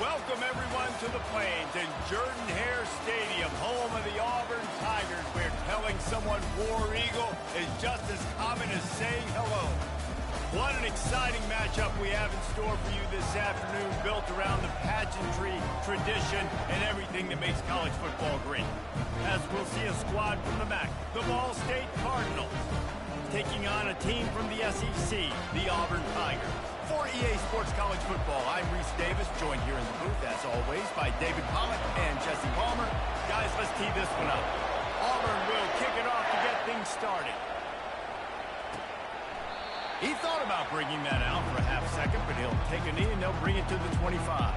Welcome, everyone, to the Plains and Jordan-Hare Stadium, home of the Auburn Tigers, where telling someone War Eagle is just as common as saying hello. What an exciting matchup we have in store for you this afternoon, built around the pageantry, tradition, and everything that makes college football great. As we'll see a squad from the MAC, the Ball State Cardinals, taking on a team from the SEC, the Auburn Tigers. For EA Sports College Football, I'm Reese Davis, joined here in the booth, as always, by David Pollack and Jesse Palmer. Guys, let's tee this one up. Auburn will kick it off to get things started. He thought about bringing that out for a half second, but he'll take a knee and they'll bring it to the 25.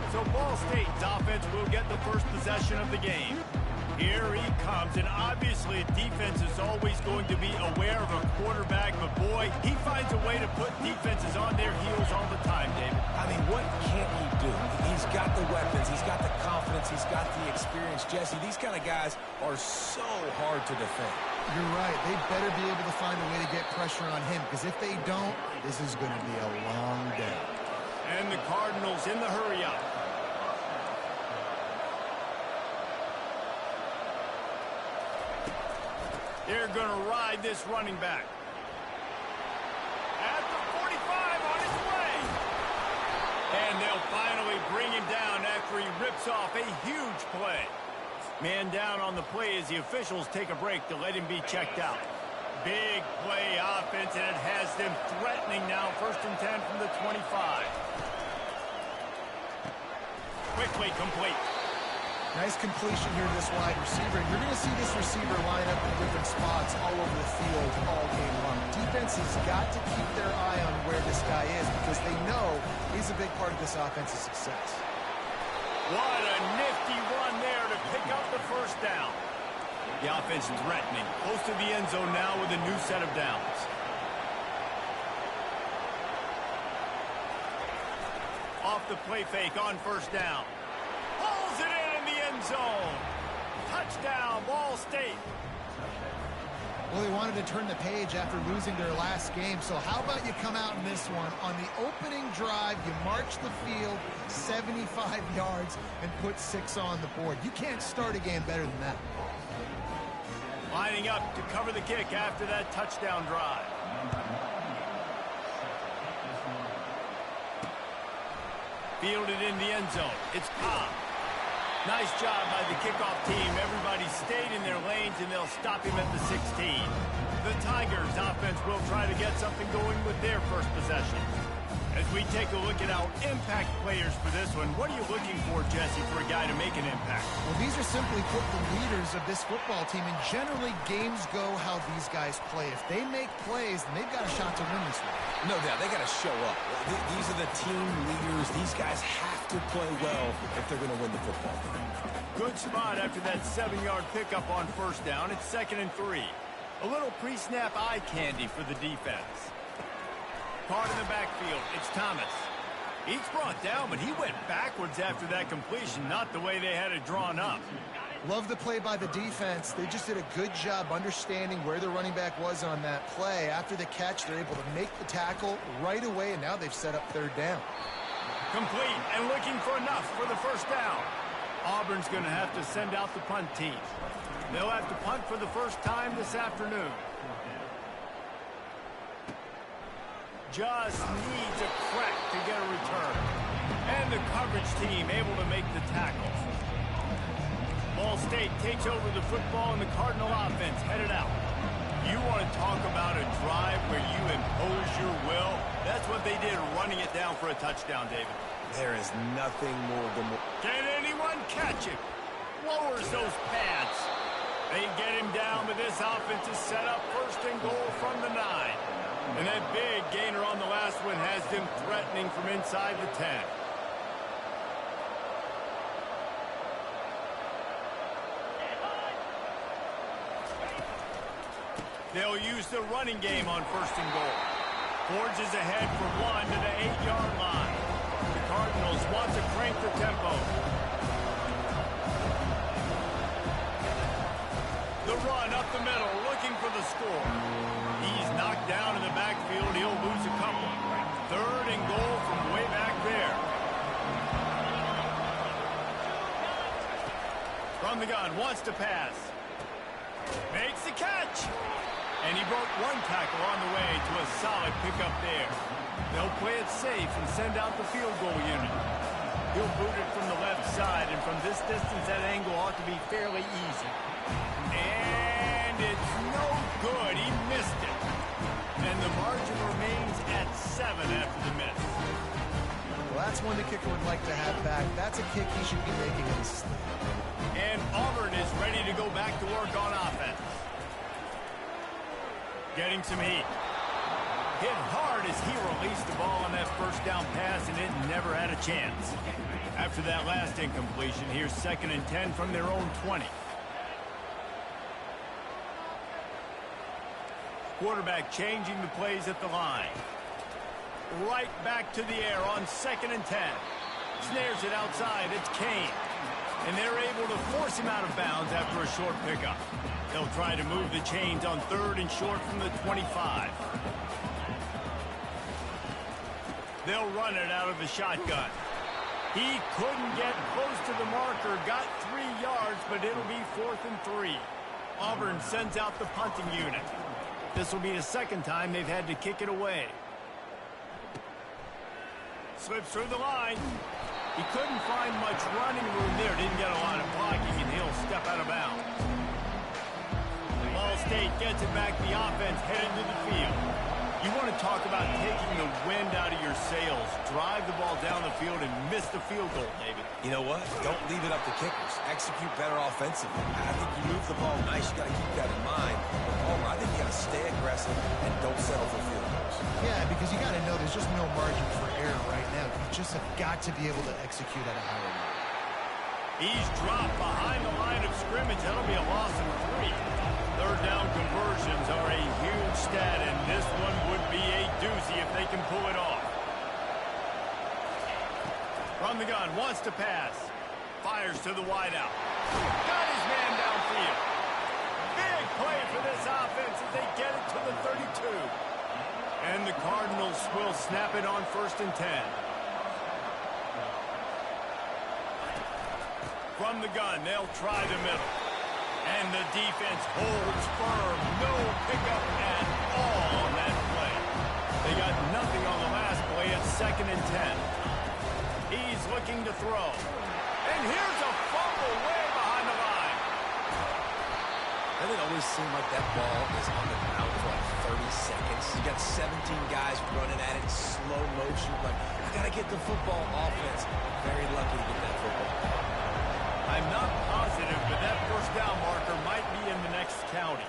So Ball State's offense will get the first possession of the game. Here he comes, and obviously defense is always going to be aware of a quarterback, but boy, he finds a way to put defenses on their heels all the time, David. I mean, what can't he do? He's got the weapons, he's got the confidence, he's got the experience. Jesse, these kind of guys are so hard to defend. You're right. They better be able to find a way to get pressure on him, because if they don't, this is going to be a long day. And the Cardinals in the hurry-up. They're going to ride this running back. At the 45, on his way. And they'll finally bring him down after he rips off a huge play. Man down on the play as the officials take a break to let him be checked out. Big play offense, and it has them threatening now. 1st and 10 from the 25. Quickly complete. Nice completion here to this wide receiver. You're going to see this receiver line up in different spots all over the field all game long. Defense has got to keep their eye on where this guy is, because they know he's a big part of this offense's success. What a nifty run there to pick up the first down. The offense threatening. Close to the end zone now with a new set of downs. Off the play fake on 1st down. Pulls it in the end zone. Touchdown, Ball State. Well, they wanted to turn the page after losing their last game, so how about you come out in this one? On the opening drive, you march the field 75 yards and put 6 on the board. You can't start a game better than that. Lining up to cover the kick after that touchdown drive. Fielded in the end zone. It's Cobb. Nice job by the kickoff team. Everybody stayed in their lanes, and they'll stop him at the 16. The Tigers offense will try to get something going with their first possession. As we take a look at our impact players for this one, what are you looking for, Jesse, for a guy to make an impact? Well, these are simply put the leaders of this football team, and generally games go how these guys play. If they make plays, then they've got a shot to win this one. No doubt, they got to show up. These are the team leaders. These guys have to play well if they're going to win the football game. Good spot after that 7-yard pickup on 1st down. It's 2nd and 3. A little pre-snap eye candy for the defense. Card in the backfield. It's Thomas. He's brought down, but he went backwards after that completion, not the way they had it drawn up. Love the play by the defense. They just did a good job understanding where the running back was on that play. After the catch, they're able to make the tackle right away, and now they've set up 3rd down. Complete and looking for enough for the 1st down. Auburn's going to have to send out the punt team. They'll have to punt for the first time this afternoon. Just needs a crack to get a return. And the coverage team able to make the tackle. Ball State takes over the football, and the Cardinal offense headed out. You want to talk about a drive where you impose your will? That's what they did, running it down for a touchdown, David. There is nothing more than... Can anyone catch him? Lowers those pads. They get him down, but this offense is set up 1st and goal from the 9. And that big gainer on the last one has them threatening from inside the 10. They'll use the running game on 1st and goal. Forges ahead for 1 to the 8-yard line. The Cardinals want to crank the tempo. The run up the middle, looking for the score. He's knocked down in the backfield. He'll lose a couple. 3rd and goal from way back there. From the gun, wants to pass. Makes the catch. And he broke one tackle on the way to a solid pickup there. They'll play it safe and send out the field goal unit. He'll boot it from the left side, and from this distance, that angle ought to be fairly easy. And it's no good. He missed it. And the margin remains at 7 after the miss. Well, that's one the kicker would like to have back. That's a kick he should be making in his sleep. And Auburn is ready to go back to work on offense. Getting some heat. Hit hard as he released the ball on that first down pass, and it never had a chance. After that last incompletion, here's 2nd and 10 from their own 20. Quarterback changing the plays at the line. Right back to the air on 2nd and 10. Snares it outside. It's Kane. And they're able to force him out of bounds after a short pickup. They'll try to move the chains on 3rd and short from the 25. They'll run it out of the shotgun. He couldn't get close to the marker. Got 3 yards, but it'll be 4th and 3. Auburn sends out the punting unit. This will be the 2nd time they've had to kick it away. Slips through the line. He couldn't find much running room there. Didn't get a lot of blocking, and he'll step out of bounds. Ball State gets it back. The offense headed to the field. You want to talk about taking the wind out of your sails. Drive the ball down the field and miss the field goal, David. You know what? Don't leave it up to kickers. Execute better offensively. I think you move the ball nice. You got to keep that in mind. But Homer, I think you got to stay aggressive and don't settle for field goals. Yeah, because you got to know there's just no margin for error right now. You just have got to be able to execute at a higher level. He's dropped behind the line of scrimmage. That'll be a loss of 3. 3rd down conversions are a huge stat, and this one would be a doozy if they can pull it off. From the gun, wants to pass. Fires to the wideout. Got his man downfield. Big play for this offense as they get it to the 32. And the Cardinals will snap it on 1st and 10. From the gun, they'll try the middle. And the defense holds firm. No pickup at all on that play. They got nothing on the last play at 2nd and 10. He's looking to throw. And here's a fumble way behind the line. Doesn't it always seem like that ball is on the ground for like 30 seconds? You got 17 guys running at it in slow motion. Like, I got to get the football offense. Very lucky to get that football. I'm not positive, but that first down marker might be in the next county.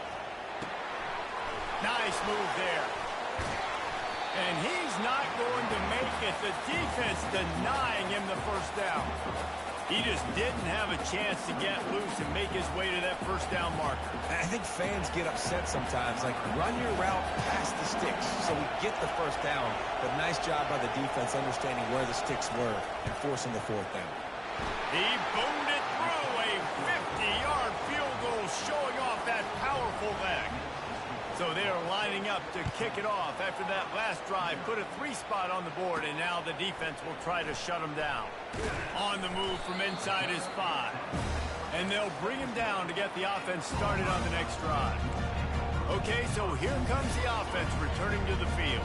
Nice move there. And he's not going to make it. The defense denying him the first down. He just didn't have a chance to get loose and make his way to that first down marker. I think fans get upset sometimes. Like, run your route past the sticks so we get the first down. But nice job by the defense understanding where the sticks were and forcing the 4th down. He boomed it through a 50-yard field goal, showing off that powerful leg. So they're lining up to kick it off after that last drive. Put a 3 spot on the board, and now the defense will try to shut him down. On the move from inside his 5. And they'll bring him down to get the offense started on the next drive. Okay, so here comes the offense returning to the field.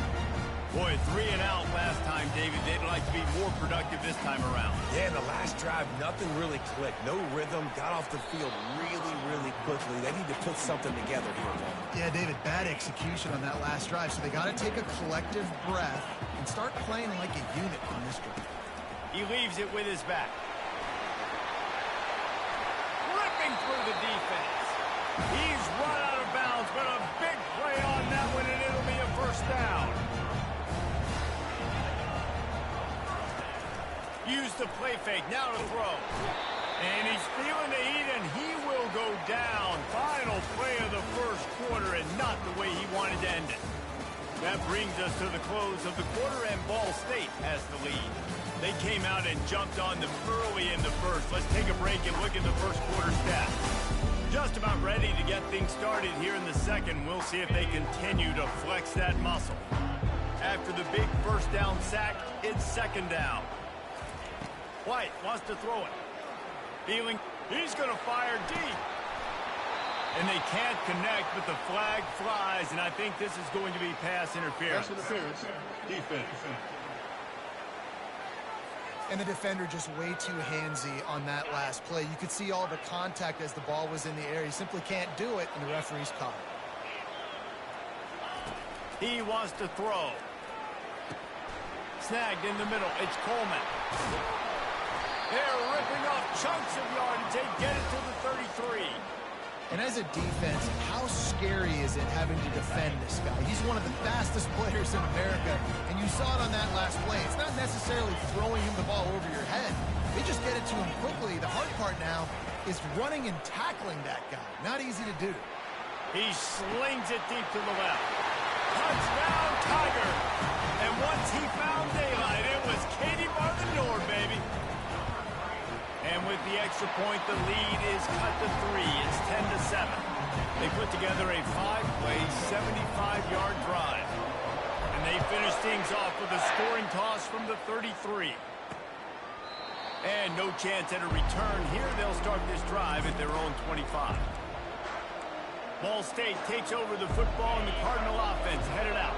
Boy, 3 and out last time, David. They'd like to be more productive this time around. Yeah, in the last drive, nothing really clicked. No rhythm. Got off the field really, really quickly. They need to put something together here. Yeah, David, bad execution on that last drive. So they got to take a collective breath and start playing like a unit on this drive. He leaves it with his back. Ripping through the defense. He's run out of bounds, but a big play on that one, and it'll be a first down. Use the play fake, now to throw. And he's feeling the heat, and he will go down. Final play of the first quarter, and not the way he wanted to end it. That brings us to the close of the quarter, and Ball State has the lead. They came out and jumped on them early in the first. Let's take a break and look at the first quarter stats. Just about ready to get things started here in the second. We'll see if they continue to flex that muscle. After the big first down sack, it's 2nd down. White wants to throw it. Feeling He's going to fire deep. And they can't connect, but the flag flies, and I think this is going to be pass interference. Pass interference. Defense. And the defender just way too handsy on that last play. You could see all the contact as the ball was in the air. He simply can't do it, and the referee's caught it. He wants to throw. Snagged in the middle. It's Coleman. They're ripping off chunks of yardage. They get it to the 33. And as a defense, how scary is it having to defend this guy? He's one of the fastest players in America, and you saw it on that last play. It's not necessarily throwing him the ball over your head. They just get it to him quickly. The hard part now is running and tackling that guy. Not easy to do. He slings it deep to the left. Touchdown, Tiger! And once he found daylight, it was Katie bar the door, baby. And with the extra point, the lead is cut to 3. It's 10-7. They put together a 5-play, 75-yard drive. And they finish things off with a scoring toss from the 33. And no chance at a return here. They'll start this drive at their own 25. Ball State takes over the football, and the Cardinal offense headed out.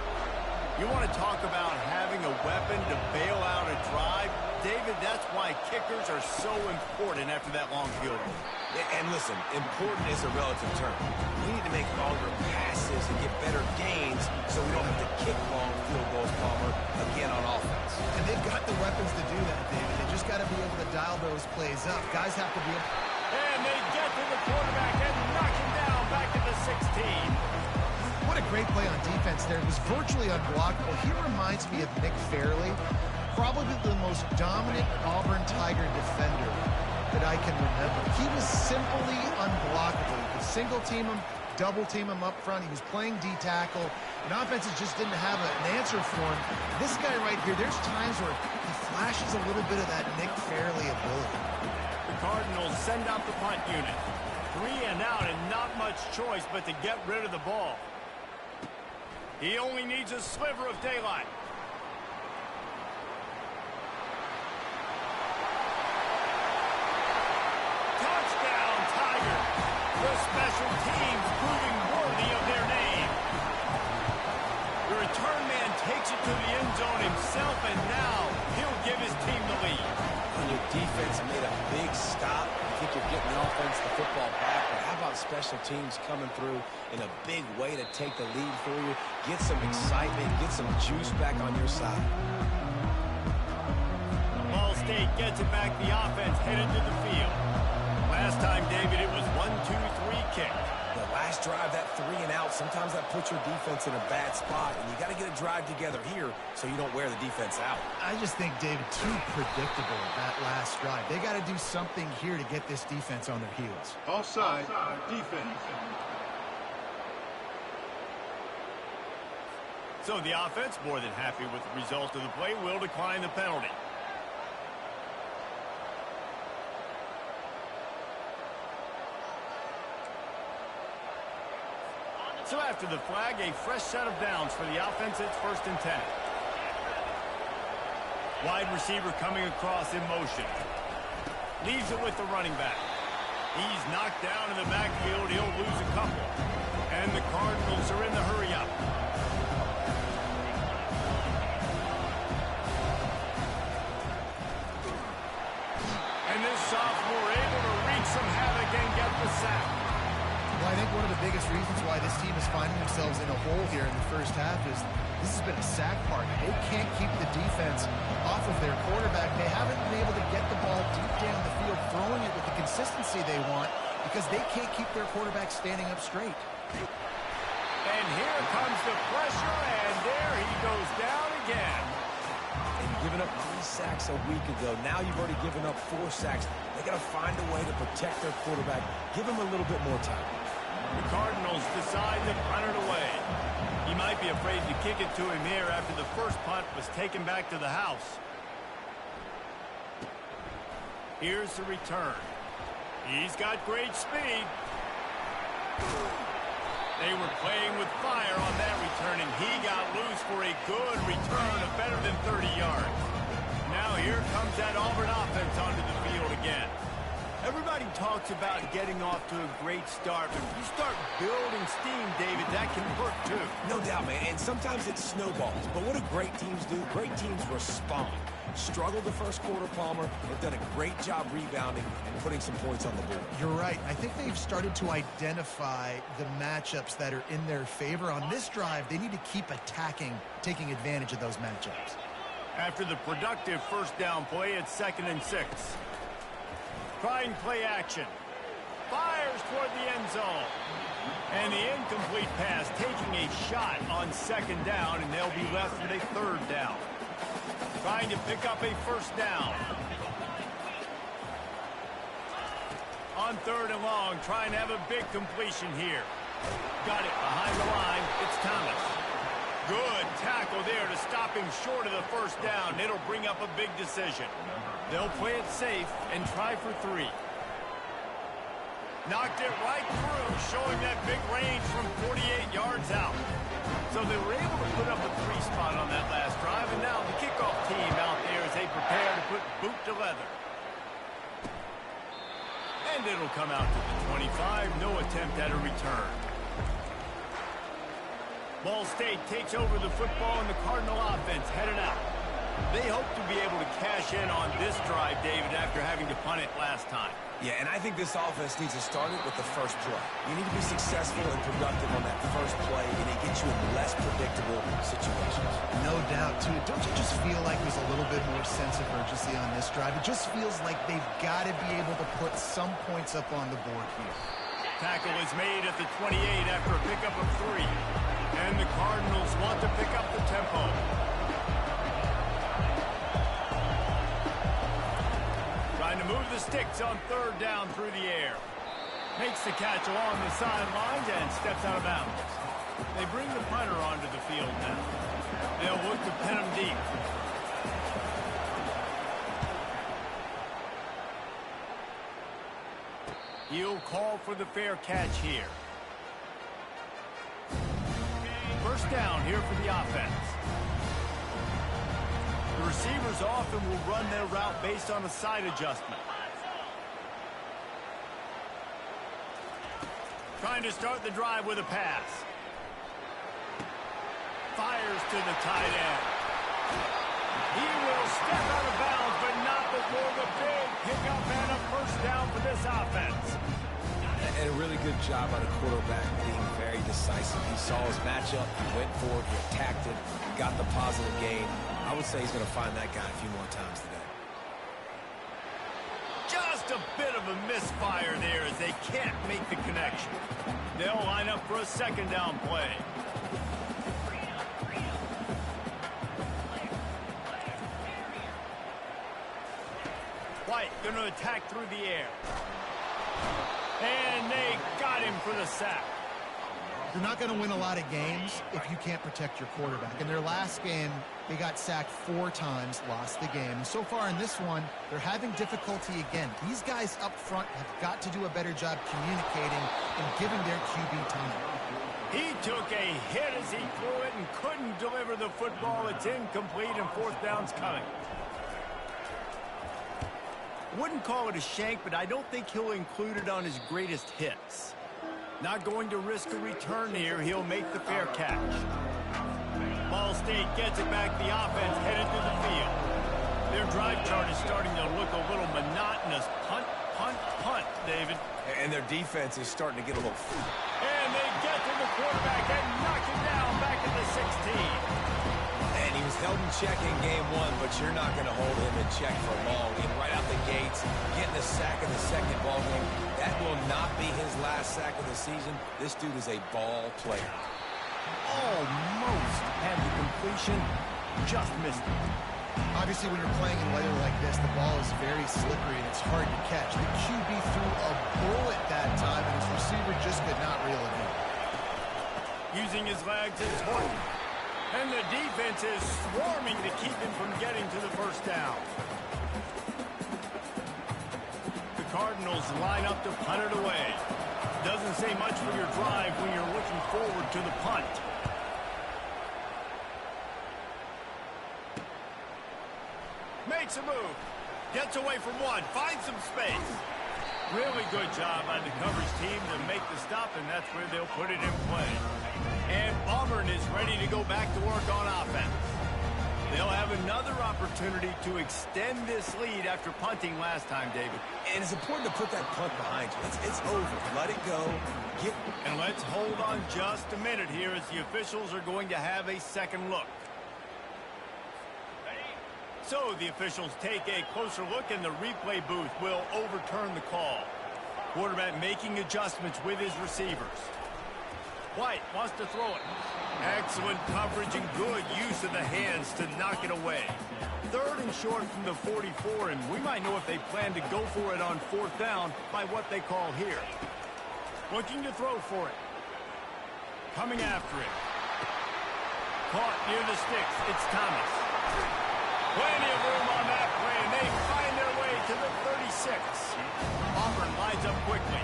You want to talk about having a weapon to bail out a drive? David, that's why kickers are so important after that long field goal. And listen, important is a relative term. We need to make longer passes and get better gains so we don't have to kick long field goals, Palmer, again on offense. And they've got the weapons to do that, David. They just got to be able to dial those plays up. Guys have to be able... And they get to the quarterback and knock him down back to the 16. What a great play on defense there. It was virtually unblockable. He reminds me of Nick Fairley. Probably the most dominant Auburn Tiger defender that I can remember. He was simply unblockable. You could single team him, double team him up front. He was playing D-tackle, and offenses just didn't have an answer for him. This guy right here, there's times where he flashes a little bit of that Nick Fairley ability. The Cardinals send out the punt unit. 3 and out, and not much choice but to get rid of the ball. He only needs a sliver of daylight. Touchdown, Tiger. The special teams proving worthy of their name. The return man takes it to the end zone himself, and now he'll give his team the lead. When your defense made a big stop, I think you're getting the offense the football back. But how about special teams coming through in a big way to take the lead for you? Get some excitement, get some juice back on your side. Ball State gets it back. The offense headed to the field. Last time, David, it was 1-2-3 kick. The last drive, that 3 and out, sometimes that puts your defense in a bad spot, and you got to get a drive together here so you don't wear the defense out. I just think, David, too predictable that last drive. They got to do something here to get this defense on their heels. Offside, defense. So the offense, more than happy with the result of the play, will decline the penalty. So after the flag, a fresh set of downs for the offense. It's 1st and 10. Wide receiver coming across in motion. Leaves it with the running back. He's knocked down in the backfield. He'll lose a couple. And the Cardinals are in the hurry-up. And this sophomore able to wreak some havoc and get the sack. Well, I think one of the biggest reasons why this team is finding themselves in a hole here in the first half is this has been a sack partner. They can't keep the defense off of their quarterback. They haven't been able to get the ball deep down the field, throwing it with the consistency they want because they can't keep their quarterback standing up straight. And here comes the pressure, and there he goes down again. And giving up 3 sacks a week ago. Now you've already given up 4 sacks. They got to find a way to protect their quarterback. Give him a little bit more time. The Cardinals decide to punt it away. He might be afraid to kick it to him here after the first punt was taken back to the house. Here's the return. He's got great speed. They were playing with fire on that return, and he got loose for a good return of better than 30 yards. Now here comes that Auburn offense onto the field again. Everybody Everybody talks about getting off to a great start, but if you start building steam, David, that can work too. No doubt, man, and sometimes it snowballs. But what do great teams do? Great teams respond. Struggled the first quarter, Palmer. They've done a great job rebounding and putting some points on the board. You're right. I think they've started to identify the matchups that are in their favor. On this drive, they need to keep attacking, taking advantage of those matchups. After the productive first down play, it's 2nd and 6. Trying play action. Fires toward the end zone. And the incomplete pass taking a shot on 2nd down, and they'll be left with a 3rd down. Trying to pick up a first down. On 3rd and long, trying to have a big completion here. Got it behind the line. It's Thomas. Good tackle there to stop him short of the first down. It'll bring up a big decision. They'll play it safe and try for 3. Knocked it right through, showing that big range from 48 yards out. So they were able to put up a 3 spot on that last drive, and now the kickoff team out there as they prepare to put boot to leather. And it'll come out to the 25. No attempt at a return. Ball State takes over the football, and the Cardinal offense headed out. They hope to be able to cash in on this drive, David, after having to punt it last time. Yeah, and I think this offense needs to start it with the first play. You need to be successful and productive on that first play, and it gets you in less predictable situations. No doubt, too. Don't you just feel like there's a little bit more sense of urgency on this drive? It just feels like they've got to be able to put some points up on the board here. Tackle is made at the 28 after a pickup of 3. And the Cardinals want to pick up the tempo. Trying to move the sticks on 3rd down through the air. Makes the catch along the sidelines and steps out of bounds. They bring the punter onto the field now. They'll look to pin him deep. He'll call for the fair catch here. First down here for the offense. The receivers often will run their route based on a side adjustment. Trying to start the drive with a pass. Fires to the tight end. He will step out of bounds, but not before the big pickup and a first down for this offense. And a really good job by the quarterback being very decisive. He saw his matchup, he went for it, he attacked it, got the positive gain. I would say he's going to find that guy a few more times today. Just a bit of a misfire there as they can't make the connection. They'll line up for a 2nd down play. White going to attack through the air. And they got him for the sack. You're not going to win a lot of games if you can't protect your quarterback. In their last game, they got sacked 4 times, lost the game. And so far in this one, they're having difficulty again. These guys up front have got to do a better job communicating and giving their QB time. He took a hit as he threw it and couldn't deliver the football. It's incomplete and 4th down's coming. Wouldn't call it a shank, but I don't think he'll include it on his greatest hits. Not going to risk a return here. He'll make the fair catch. Ball State gets it back. The offense headed to the field. Their drive chart is starting to look a little monotonous. Punt, punt, punt, David. And their defense is starting to get a little... And they get to the quarterback and knock him down back at the 16. And he was held in check in game 1, but you're not going to hold him in check for long. And right out the gates, getting a sack in the 2nd ball game. That will not be his last sack of the season. This dude is a ball player. Almost had the completion, just missed it. Obviously, when you're playing in weather like this, the ball is very slippery and it's hard to catch. The QB threw a bullet that time, and his receiver just could not reel it in. Using his legs, it's Horton. And the defense is swarming to keep him from getting to the first down. The Cardinals line up to punt it away. Doesn't say much for your drive when you're looking forward to the punt. Makes a move. Gets away from one. Finds some space. Really good job by the coverage team to make the stop, and that's where they'll put it in play. And Auburn is ready to go back to work on offense. They'll have another opportunity to extend this lead after punting last time, David. And it's important to put that punt behind you. It's over. Let it go. And let's hold on just a minute here as the officials are going to have a second look. So the officials take a closer look, and the replay booth will overturn the call. Quarterback making adjustments with his receivers. White wants to throw it. Excellent coverage and good use of the hands to knock it away. 3rd and short from the 44, and we might know if they plan to go for it on 4th down by what they call here. Looking to throw for it. Coming after it. Caught near the sticks. It's Thomas. Plenty of room on that play, and they find their way to the 36. Auburn lines up quickly.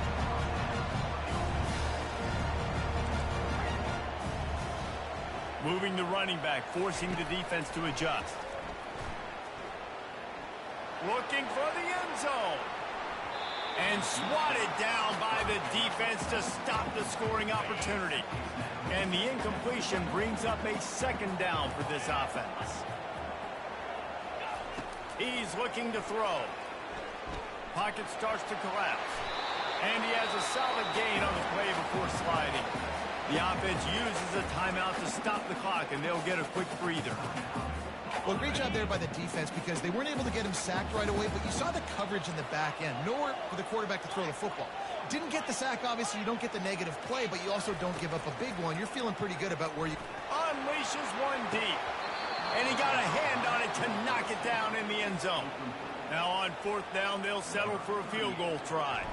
Moving the running back, forcing the defense to adjust. Looking for the end zone. And swatted down by the defense to stop the scoring opportunity. And the incompletion brings up a 2nd down for this offense. He's looking to throw. Pocket starts to collapse. And he has a solid gain on the play before sliding. The offense uses a timeout to stop the clock, and they'll get a quick breather. Well, great job there by the defense because they weren't able to get him sacked right away, but you saw the coverage in the back end. Nowhere for the quarterback to throw the football. Didn't get the sack, obviously. You don't get the negative play, but you also don't give up a big one. You're feeling pretty good about where you... Unleashes one deep. And he got a hand on it to knock it down in the end zone. Now on 4th down, they'll settle for a field goal try.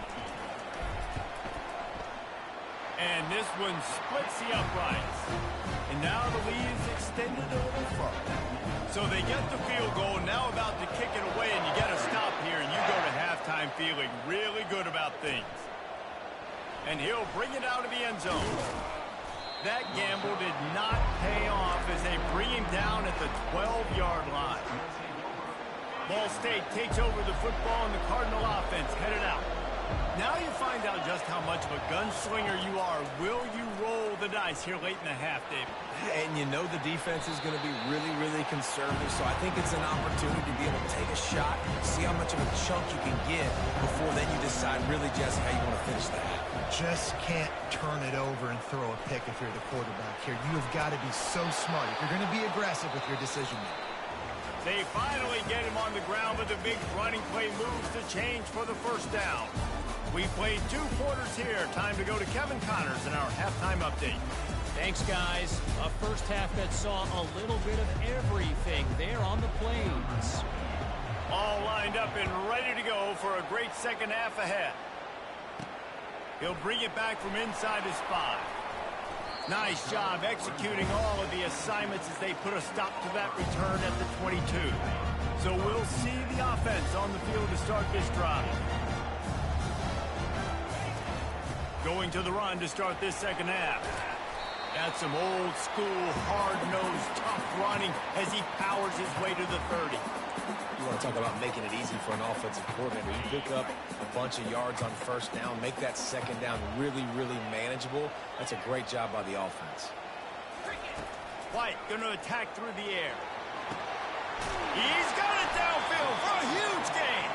And this one splits the uprights. And now the lead is extended a little further. So they get the field goal, now about to kick it away, and you get a stop here, and you go to halftime feeling really good about things. And he'll bring it out of the end zone. That gamble did not pay off as they bring him down at the 12-yard line. Ball State takes over the football, and the Cardinal offense headed out. Now you find out just how much of a gunslinger you are. Will you roll the dice here late in the half, David? And you know the defense is going to be really, really conservative, so I think it's an opportunity to be able to take a shot, see how much of a chunk you can get before then you decide really just how you want to finish that. Just can't turn it over and throw a pick if you're the quarterback here. You have got to be so smart if you're going to be aggressive with your decision-making. They finally get him on the ground, but the big running play moves to change for the 1st down. We played 2 quarters here. Time to go to Kevin Connors in our halftime update. Thanks, guys. A first half that saw a little bit of everything there on the plains. All lined up and ready to go for a great 2nd half ahead. He'll bring it back from inside his 5. Nice job executing all of the assignments as they put a stop to that return at the 22. So we'll see the offense on the field to start this drive. Going to the run to start this 2nd half. That's some old school, hard-nosed, tough running as he powers his way to the 30. You want to talk about making it easy for an offensive coordinator. You pick up a bunch of yards on 1st down, make that 2nd down really, really manageable. That's a great job by the offense. White going to attack through the air. He's got it downfield for a huge gain.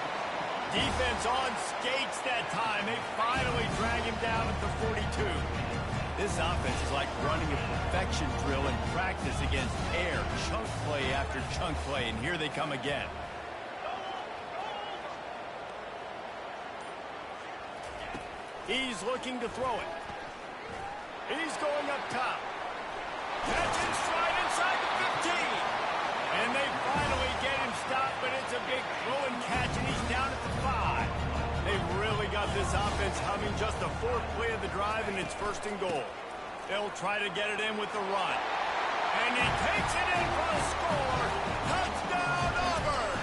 Defense on skates that time. They finally drag him down at the 42. This offense is like running a perfection drill in practice against air, chunk play after chunk play, and here they come again. He's looking to throw it. He's going up top. Catch and stride inside the 15. And they finally get him stopped, but it's a big throw and catch, and he's down at the 5. They've really got this offense humming. Just the 4th play of the drive, and it's 1st and goal. They'll try to get it in with the run. And he takes it in for a score. Touchdown, Auburn!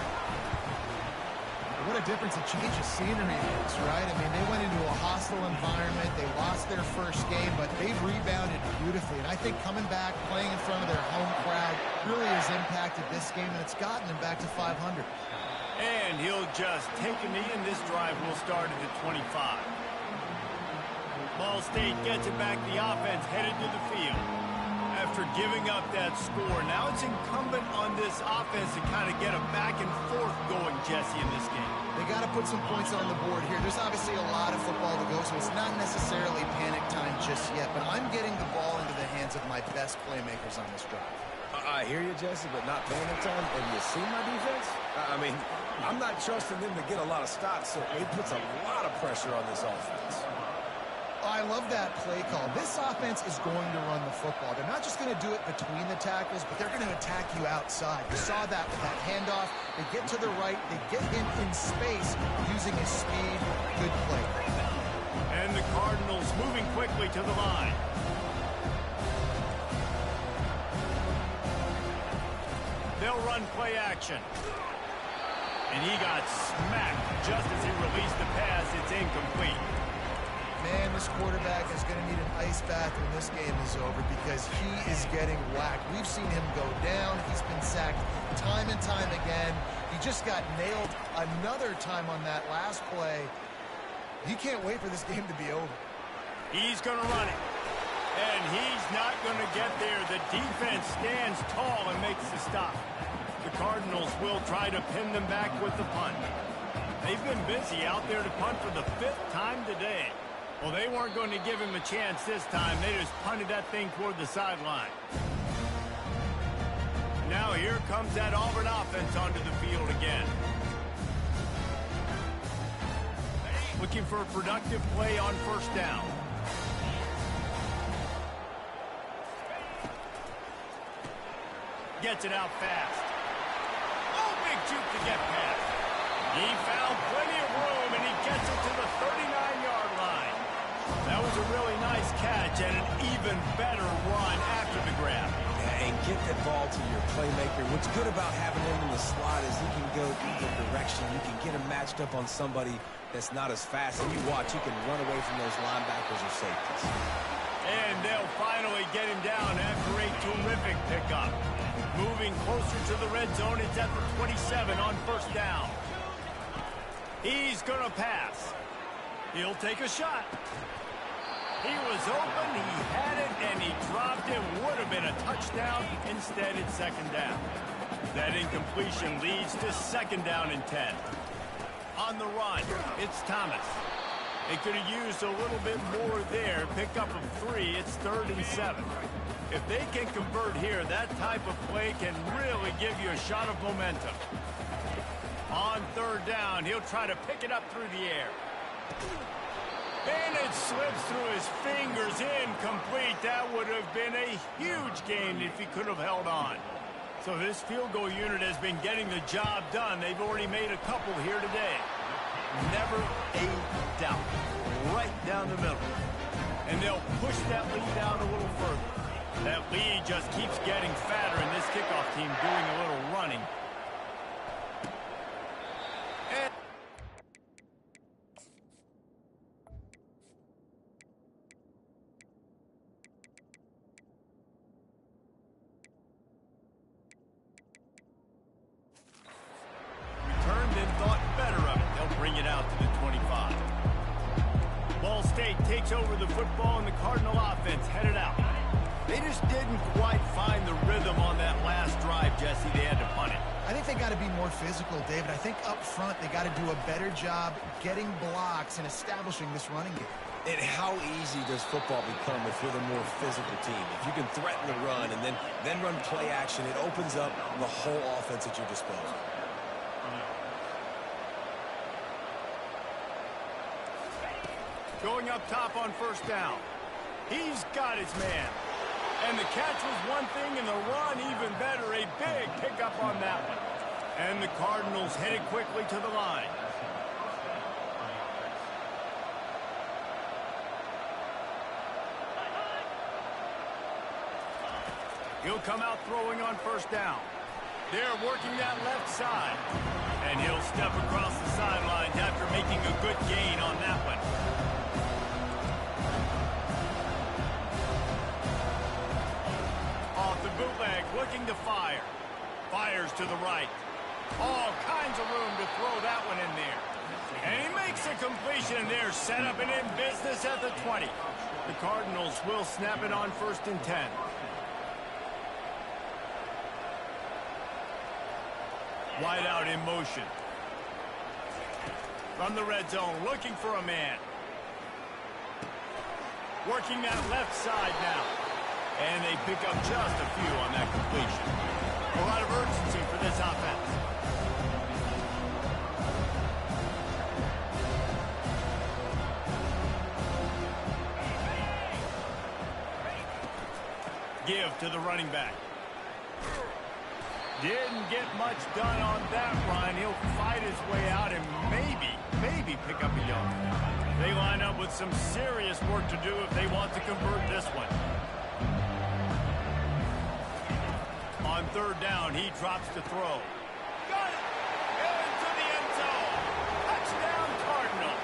What a difference a change of scenery makes, right? I mean, they went into a hostile environment. They lost their 1st game, but they've rebounded beautifully. And I think coming back, playing in front of their home crowd really has impacted this game, and it's gotten them back to 500. And he'll just take a knee, and this drive will start at the 25. Ball State gets it back. The offense headed to the field. After giving up that score, now it's incumbent on this offense to kind of get a back and forth going, Jesse, in this game. They got to put some points on the board here. There's obviously a lot of football to go, so it's not necessarily panic time just yet, but I'm getting the ball into the hands of my best playmakers on this drive. I hear you, Jesse, but not panic time. Have you seen my defense? I mean, I'm not trusting them to get a lot of stops, so it puts a lot of pressure on this offense. I love that play call. This offense is going to run the football. They're not just going to do it between the tackles, but they're going to attack you outside. You saw that with that handoff. They get to the right. They get him in space using his speed. Good play. And the Cardinals moving quickly to the line. They'll run play action. And he got smacked just as he released the pass. It's incomplete. Man, this quarterback is going to need an ice bath when this game is over because he is getting whacked. We've seen him go down. He's been sacked time and time again. He just got nailed another time on that last play. He can't wait for this game to be over. He's going to run it. And he's not going to get there. The defense stands tall and makes the stop. The Cardinals will try to pin them back with the punt. They've been busy out there to punt for the 5th time today. Well, they weren't going to give him a chance this time. They just punted that thing toward the sideline. Now here comes that Auburn offense onto the field again. Looking for a productive play on first down. Gets it out fast. Oh, big juke to get past. He found plenty of room, and he gets it to the 39-yard line. That was a really nice catch and an even better run after the grab. Yeah, and get that ball to your playmaker. What's good about having him in the slot is he can go either direction. You can get him matched up on somebody that's not as fast. And you watch, he can run away from those linebackers or safeties. And they'll finally get him down after a terrific pickup. Moving closer to the red zone, it's at the 27 on first down. He's going to pass. He'll take a shot. He was open, he had it, and he dropped it. Would have been a touchdown. Instead, it's second down. That incompletion leads to second down and 10. On the run, it's Thomas. They could have used a little bit more there. Pick up of 3, it's 3rd and 7. If they can convert here, that type of play can really give you a shot of momentum. On third down, he'll try to pick it up through the air. And it slips through his fingers, incomplete. That would have been a huge gain if he could have held on. So this field goal unit has been getting the job done. They've already made a couple here today. Never a doubt. Right down the middle. And they'll push that lead down a little further. That lead just keeps getting fatter, and this kickoff team doing a little running. And returned and thought better of it. They'll bring it out to the 25. Ball State takes over the football, and the Cardinal offense headed out. They just didn't quite find the rhythm on that last drive, Jesse. They had to punt it. I think they got to be more physical, David. I think up front they got to do a better job getting blocks and establishing this running game. And how easy does football become if you're the more physical team? If you can threaten the run and then run play action, it opens up the whole offense at your disposal. Going up top on first down. He's got his man. And the catch was one thing, and the run even better. A big pickup on that one. And the Cardinals headed quickly to the line. He'll come out throwing on first down. They're working that left side. And he'll step across the sidelines after making a good gain on that one. Off the bootleg, looking to fire. Fires to the right. All kinds of room to throw that one in there. And he makes a completion there, set up and in business at the 20. The Cardinals will snap it on 1st and 10. Wide out in motion. From the red zone, looking for a man. Working that left side now. And they pick up just a few on that completion. A lot of urgency for this offense. Give to the running back. Didn't get much done on that run. He'll fight his way out and maybe pick up a yard. They line up with some serious work to do if they want to convert this one. On 3rd down, he drops to throw. Got it! Into the end zone. Touchdown, Cardinals.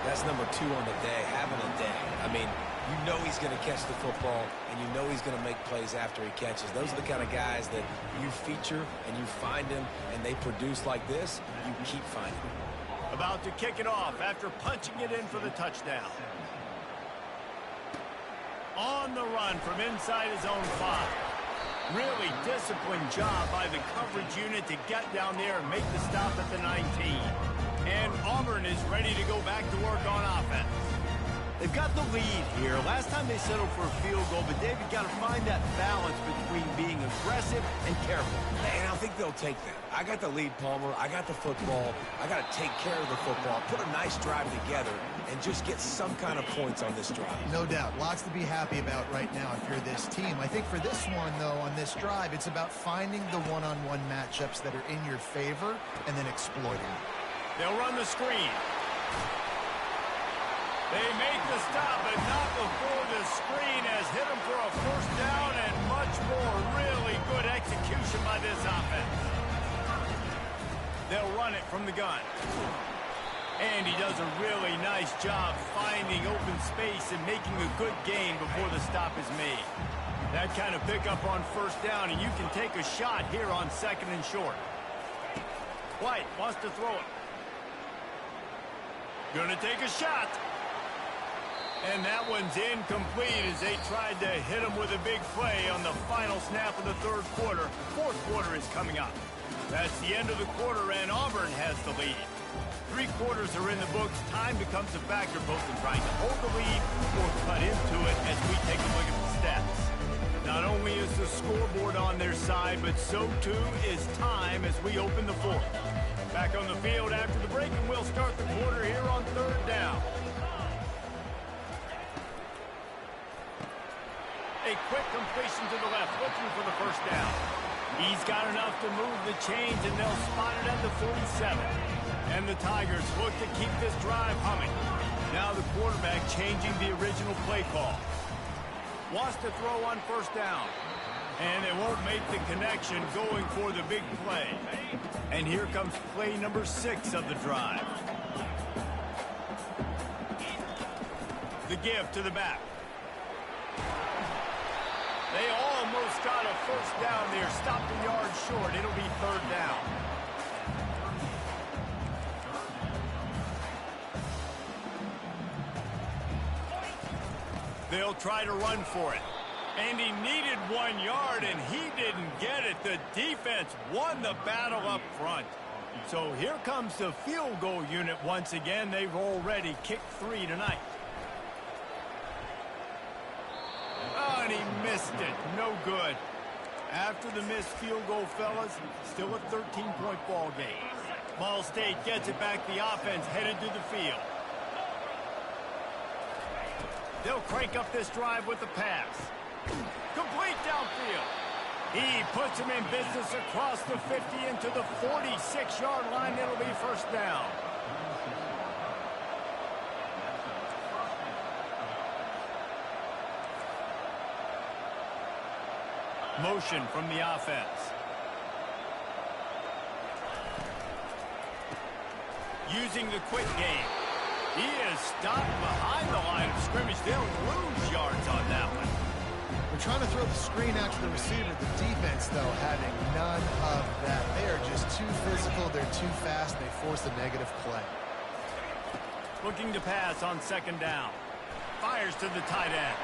That's number 2 on the day, having a day. I mean, you know he's going to catch the football, and you know he's going to make plays after he catches. Those are the kind of guys that you feature and you find them, and they produce like this, you keep finding them. About to kick it off after punching it in for the touchdown. On the run from inside his own 5. Really disciplined job by the coverage unit to get down there and make the stop at the 19. And Auburn is ready to go back to work on offense. They've got the lead here. Last time they settled for a field goal, but David got to find that balance between being aggressive and careful. And I think they'll take that. I got the lead, Palmer. I got the football. I got to take care of the football, put a nice drive together, and just get some kind of points on this drive. No doubt. Lots to be happy about right now if you're this team. I think for this one, though, on this drive, it's about finding the one-on-one matchups that are in your favor and then exploiting them. They'll run the screen. They make the stop, but not before the screen has hit them for a 1st down and much more. Really good execution by this offense. They'll run it from the gun. And he does a really nice job finding open space and making a good gain before the stop is made. That kind of pickup on 1st down, and you can take a shot here on 2nd and short. White wants to throw it. Gonna take a shot. And that one's incomplete as they tried to hit him with a big play on the final snap of the 3rd quarter. 4th quarter is coming up. That's the end of the quarter, and Auburn has the lead. 3 quarters are in the books. Time becomes a factor both in trying to hold the lead or cut into it as we take a look at the stats. Not only is the scoreboard on their side, but so too is time as we open the 4th. Back on the field after the break, and we'll start the quarter here on 3rd down. A quick completion to the left, looking for the 1st down. He's got enough to move the chains, and they'll spot it at the 47. And the Tigers look to keep this drive humming. Now the quarterback changing the original play call. Wants to throw on 1st down. And they won't make the connection going for the big play. And here comes play number 6 of the drive. The give to the back. They almost got a 1st down there. Stopped a yard short. It'll be 3rd down. They'll try to run for it. And he needed 1 yard, and he didn't get it. The defense won the battle up front. So here comes the field goal unit once again. They've already kicked 3 tonight. Oh, and he missed it. No good. After the missed field goal, fellas, still a 13-point ball game. Ball State gets it back. The offense headed to the field. They'll crank up this drive with the pass. Complete downfield. He puts him in business across the 50 into the 46-yard line. It'll be 1st down. Motion from the offense. Using the quick game. He is stopped behind the line of scrimmage. They'll lose yards on that one. They're trying to throw the screen out to the receiver. The defense, though, having none of that. They are just too physical. They're too fast. They force a negative play. Looking to pass on second down. Fires to the tight end.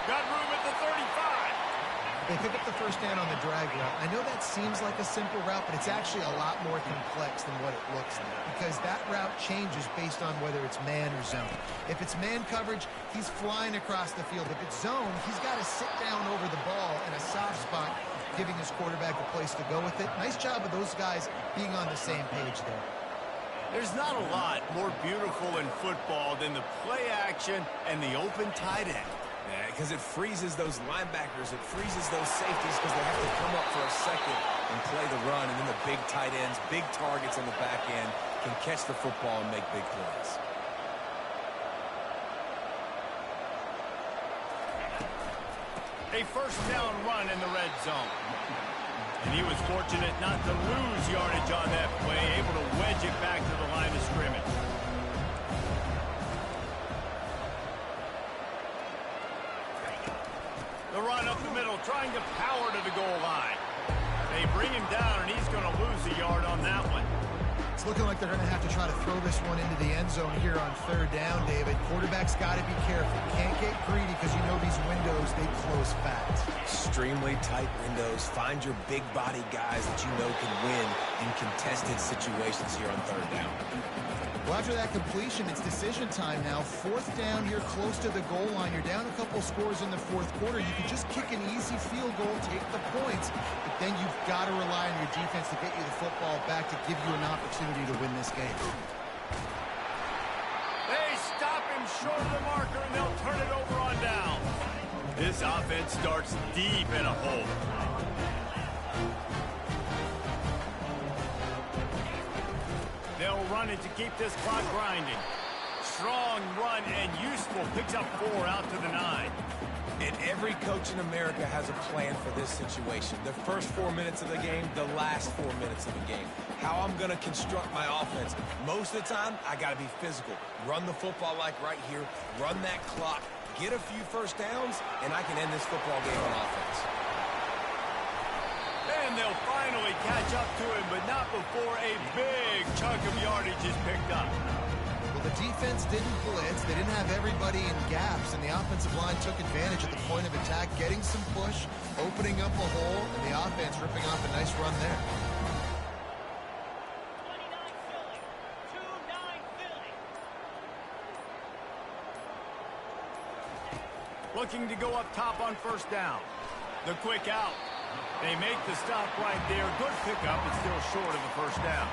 Got room at the 35. They pick up the first down on the drag route. I know that seems like a simple route, but it's actually a lot more complex than what it looks like, because that route changes based on whether it's man or zone. If it's man coverage, he's flying across the field. If it's zone, he's got to sit down over the ball in a soft spot, giving his quarterback a place to go with it. Nice job of those guys being on the same page there. There's not a lot more beautiful in football than the play action and the open tight end. Yeah, because it freezes those linebackers. It freezes those safeties because they have to come up for a second and play the run. And then the big tight ends, big targets on the back end can catch the football and make big plays. A first down run in the red zone. And he was fortunate not to lose yardage on that play, able to wedge it back to the line of scrimmage. The run up the middle, trying to power to the goal line. They bring him down, and he's going to lose a yard on that one. It's looking like they're going to have to try to throw this one into the end zone here on third down, David. Quarterback's got to be careful. Can't get greedy because you know these windows, they close fast. Extremely tight windows. Find your big body guys that you know can win in contested situations here on third down. Well, after that completion, it's decision time now. Fourth down here close to the goal line. You're down a couple scores in the fourth quarter. You could just kick an easy field goal, take the points, but then you've got to rely on your defense to get you the football back to give you an opportunity to win this game. They stop him short of the marker, and they'll turn it over on down. This offense starts deep in a hole. They'll run it to keep this clock grinding. Strong run and useful. Picks up 4 out to the 9. And every coach in America has a plan for this situation. The first 4 minutes of the game, the last 4 minutes of the game. How I'm going to construct my offense. Most of the time, I got to be physical. Run the football like right here. Run that clock. Get a few first downs, and I can end this football game on offense. And they'll finally catch up to him, but not before a big chunk of yardage is picked up. Well, the defense didn't blitz. They didn't have everybody in gaps, and the offensive line took advantage at the point of attack, getting some push, opening up a hole, and the offense ripping off a nice run there. Looking to go up top on first down. The quick out. They make the stop right there. Good pickup, but still short of the first down.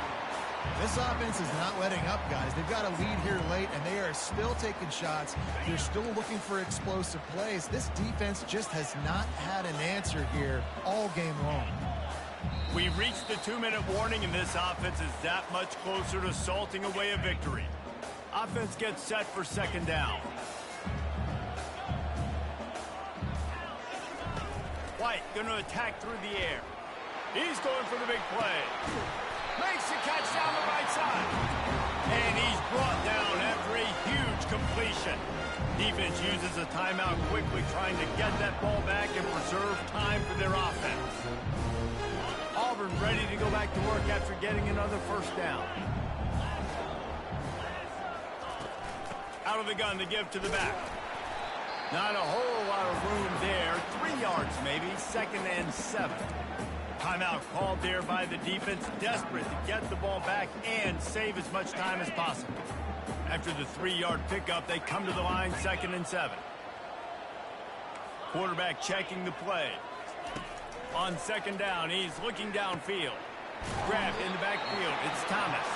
This offense is not letting up, guys. They've got a lead here late, and they are still taking shots. They're still looking for explosive plays. This defense just has not had an answer here all game long. We reached the 2-minute warning, and this offense is that much closer to salting away a victory. Offense gets set for second down. White going to attack through the air. He's going for the big play. Makes the catch down the right side. And he's brought down after a huge completion. Defense uses a timeout quickly, trying to get that ball back and preserve time for their offense. Auburn ready to go back to work after getting another first down. Out of the gun to give to the back. Not a whole lot of room there. 3 yards maybe, 2nd and 7. Timeout called there by the defense, desperate to get the ball back and save as much time as possible. After the 3-yard pickup, they come to the line, 2nd and 7. Quarterback checking the play. On second down, he's looking downfield. Grabbed in the backfield, it's Thomas.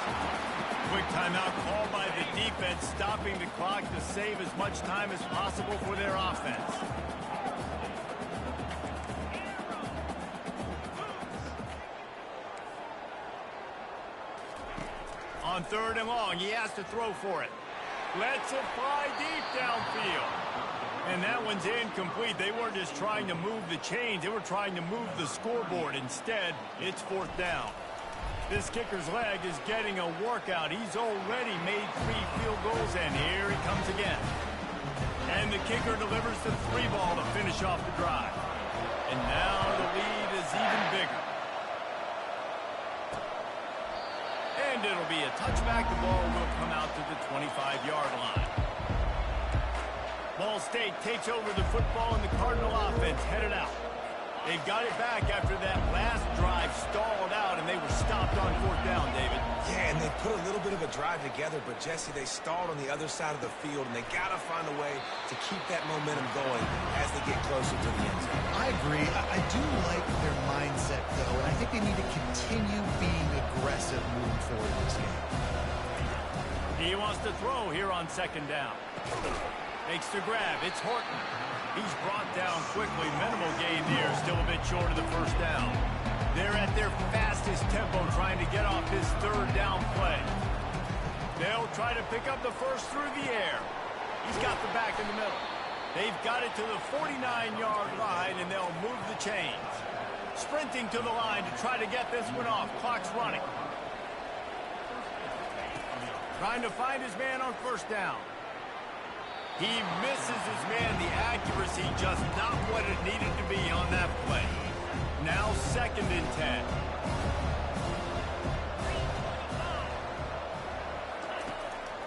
Quick timeout called by the defense, stopping the clock to save as much time as possible for their offense. On 3rd and long, he has to throw for it. Lets it fly deep downfield. And that one's incomplete. They weren't just trying to move the chains. They were trying to move the scoreboard. Instead, it's 4th down. This kicker's leg is getting a workout. He's already made 3 field goals, and here he comes again. And the kicker delivers the 3 ball to finish off the drive. And now the lead is even bigger. And it'll be a touchback. The ball will come out to the 25-yard line. Ball State takes over the football, and the Cardinal offense headed out. They've got it back after that last drive stalled out, and they were stopped on 4th down, David. Yeah, and they put a little bit of a drive together, but, Jesse, they stalled on the other side of the field, and they got to find a way to keep that momentum going as they get closer to the end zone. I agree. I do like their mindset, though, and I think they need to continue being aggressive moving forward in this game. He wants to throw here on 2nd down. Makes the grab. It's Horton. He's brought down quickly. Minimal gain there. Still a bit short of the 1st down. They're at their fastest tempo trying to get off this 3rd down play. They'll try to pick up the first through the air. He's got the back in the middle. They've got it to the 49-yard line, and they'll move the chains. Sprinting to the line to try to get this one off. Clock's running. Trying to find his man on 1st down. He misses his man. The accuracy just not what it needed to be on that play. Now 2nd and 10.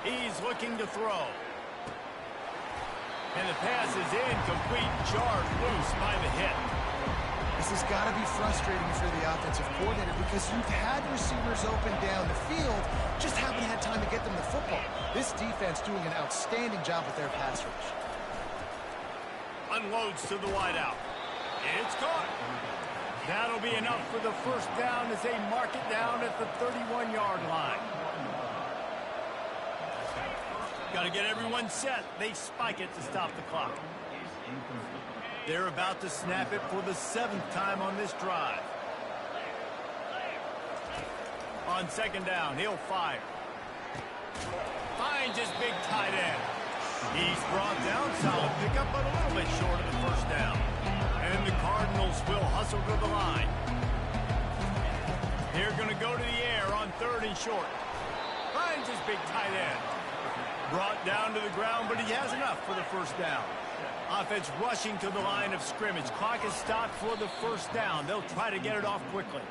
He's looking to throw. And the pass is incomplete. Jarred loose by the hit. This has got to be frustrating for the offensive coordinator because you've had receivers open down the field, just haven't had time to get them the football. This defense doing an outstanding job with their pass rush. Unloads to the wideout. It's caught. That'll be enough for the 1st down as they mark it down at the 31-yard line. Got to get everyone set. They spike it to stop the clock. They're about to snap it for the 7th time on this drive. On 2nd down, he'll fire. Finds his big tight end. He's brought down. Solid pickup, but a little bit short of the 1st down. And the Cardinals will hustle to the line. They're going to go to the air on 3rd and short. Finds his big tight end. Brought down to the ground, but he has enough for the 1st down. Offense rushing to the line of scrimmage. Clock is stopped for the 1st down. They'll try to get it off quickly.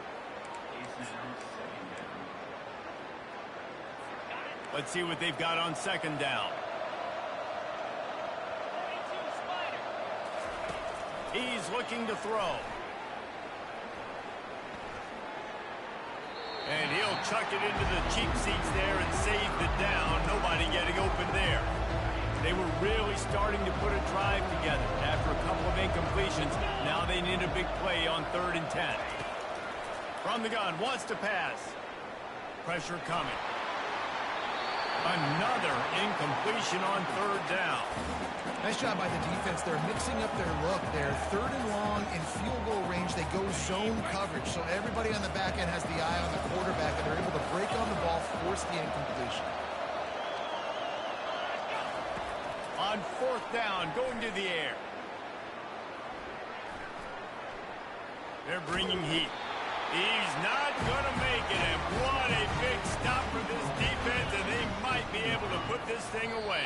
Let's see what they've got on 2nd down. He's looking to throw. And he'll chuck it into the cheap seats there and save the down. Nobody getting open there. They were really starting to put a drive together after a couple of incompletions. Now they need a big play on 3rd and 10. From the gun, wants to pass. Pressure coming. Another incompletion on 3rd down. Nice job by the defense. They're mixing up their look. They're 3rd and long in field goal range. They go zone coverage. So everybody on the back end has the eye on the quarterback, and they're able to break on the ball, force the incompletion. On 4th down, going to the air. They're bringing heat. He's not going to make it, and what a big stop for this defense, and they might be able to put this thing away.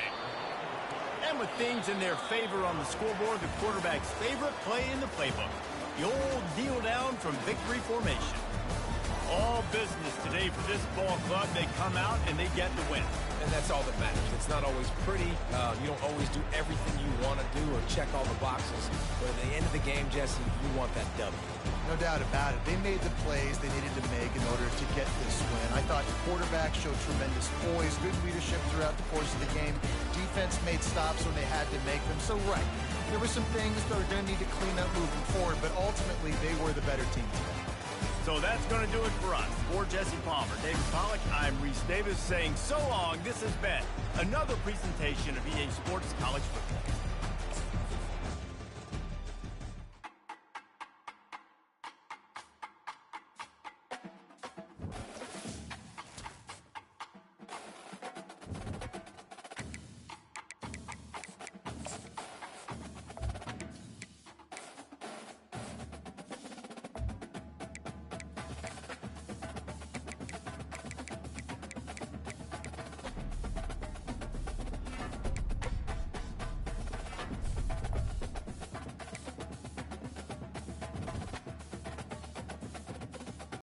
And with things in their favor on the scoreboard, the quarterback's favorite play in the playbook, the old kneel down from victory formation. All business today for this ball club. They come out and they get the win. And that's all that matters. It's not always pretty. You don't always do everything you want to do or check all the boxes. But at the end of the game, Jesse, you want that W. No doubt about it. They made the plays they needed to make in order to get this win. I thought the quarterback showed tremendous poise, good leadership throughout the course of the game. Defense made stops when they had to make them. So, right, there were some things that are going to need to clean up moving forward, but ultimately they were the better team today. So that's going to do it for us. For Jesse Palmer, David Pollack, I'm Reese Davis saying so long. This has been another presentation of EA Sports College Football.